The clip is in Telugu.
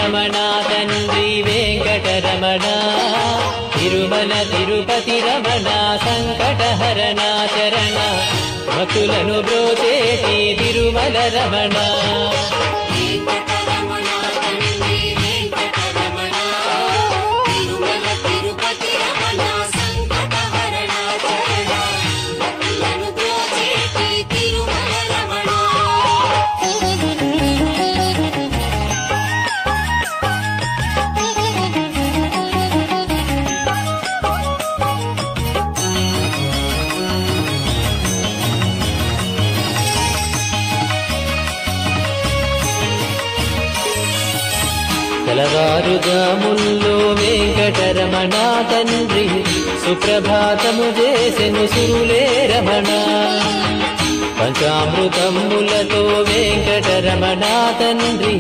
రమణ తండ్రి వెంకటరమణ తిరుమల తిరుపతి రమణ సంకటహరణ చరణ భక్తులను బ్రోచేటి తిరుమల రమణ తెలవారుజాముల్లో వెంకటరమణ తండ్రి సుప్రభాతము చేసెను సురులే రమణ పంచామృతములతో వెంకటరమణ తండ్రి